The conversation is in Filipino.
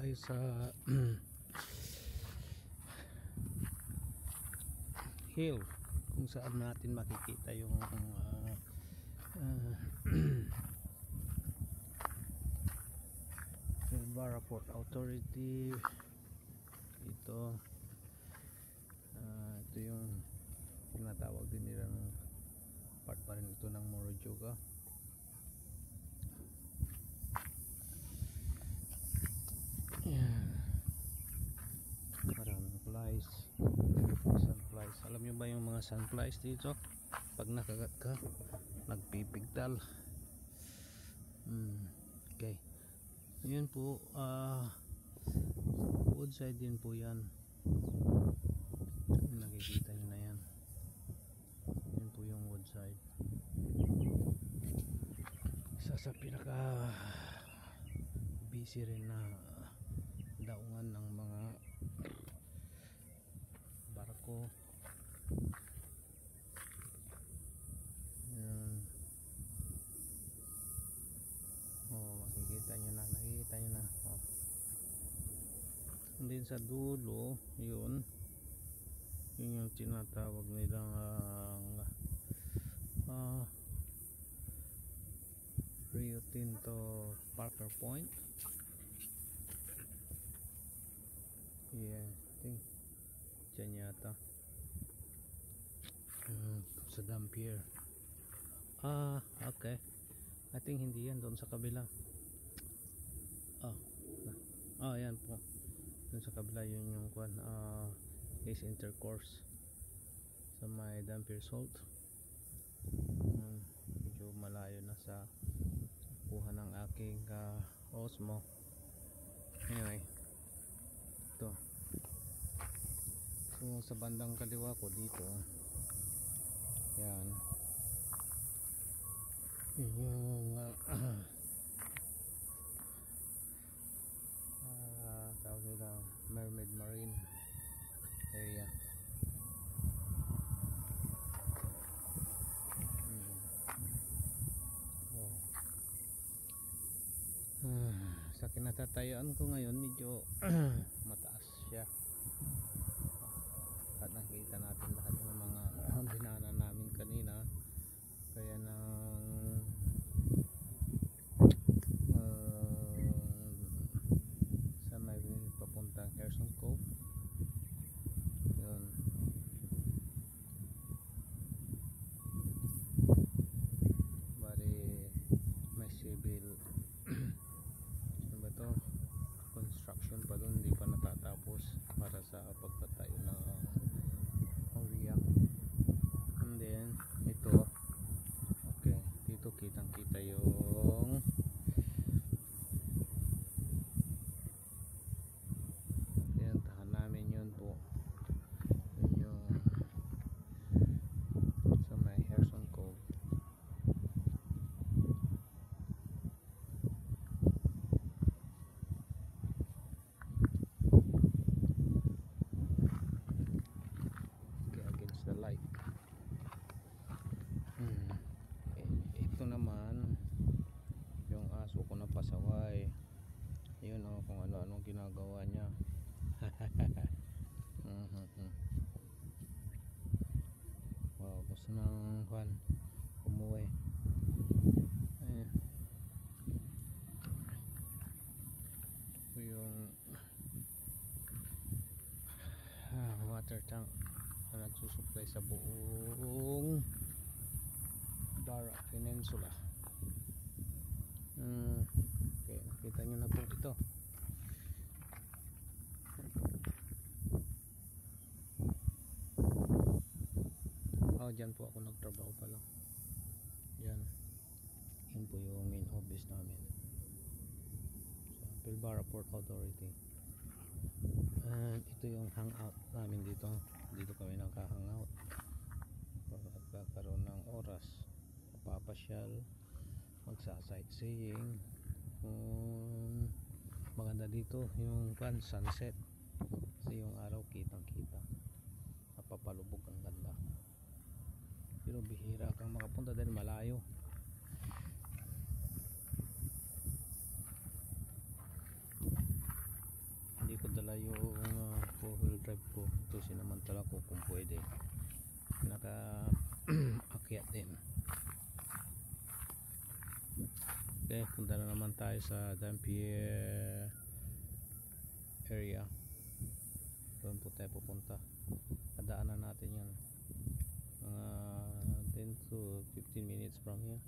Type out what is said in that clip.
tayo sa hill kung saan natin makikita yung Pilbara Port Authority. Ito ito yung tinatawag din nila ng part pa rin ito ng Morojoga. Maraming flies, sunflies. Alam nyo ba yung mga sunflies dito, pag nakagat ka nagpipigtal. Okay, yun po, woodside din po yan, nakikita nyo na yan. Yun po yung woodside, isa sa pinaka busy rin na daungan ng mga barko. Yan. Makikita nyo na, and then sa dulo yun yung tinatawag nilang Rio Tinto Parker Point. Yeah, I think dyan yata sa Dampier. Okay, I think hindi yan, doon sa kabila. Yan po, doon sa kabila yun yung Ace Intercourse sa may Dampier Salt. Medyo malayo na sa kuha ng aking Osmo. Anyway, ito, so sa bandang kaliwa ko dito, yan yung tawag nila Mermaid Marine area. Sa kinatatayuan ko ngayon medyo mataas siya, at nakita natin lahat ng mga dinaanan namin kanina, kaya nang sa may papuntang Herson Cove yun. Bali may civil ano ba to, construction pa doon, hindi pa natatapos para sa pagtatayo ng area. And then ito, okay, dito kitang kita yung pinuntahan namin, yun po yung sa may Herson Cove. Against the light. Ito naman yung aso ko na pasaway. Yun kung ano-anong ginagawa niya. Wow, gusto ng umuwi. Ito yung water tank na nagsusupply sa buong Barra Peninsula. Okay, nakita nyo na po ito. Dyan po ako nagtrabaho pala. Yan po yung main office namin sa Pilbara Port Authority. And ito yung hangout namin dito. Dito kami nagka-hangout pagkakaroon ng oras, papasyal, magsa-sightseeing. Maganda dito yung sunset, kasi yung araw kitang kita, napapalubog, ang ganda. Pero bihira kang makapunta dahil malayo. drive ko. Ito sinamantala ko kung pwede. Naka akyat din. Okay, punta na naman tayo sa Dampier area. Doon po tayo pupunta. Kadaanan natin yan mga 10 to 15 minutes from here.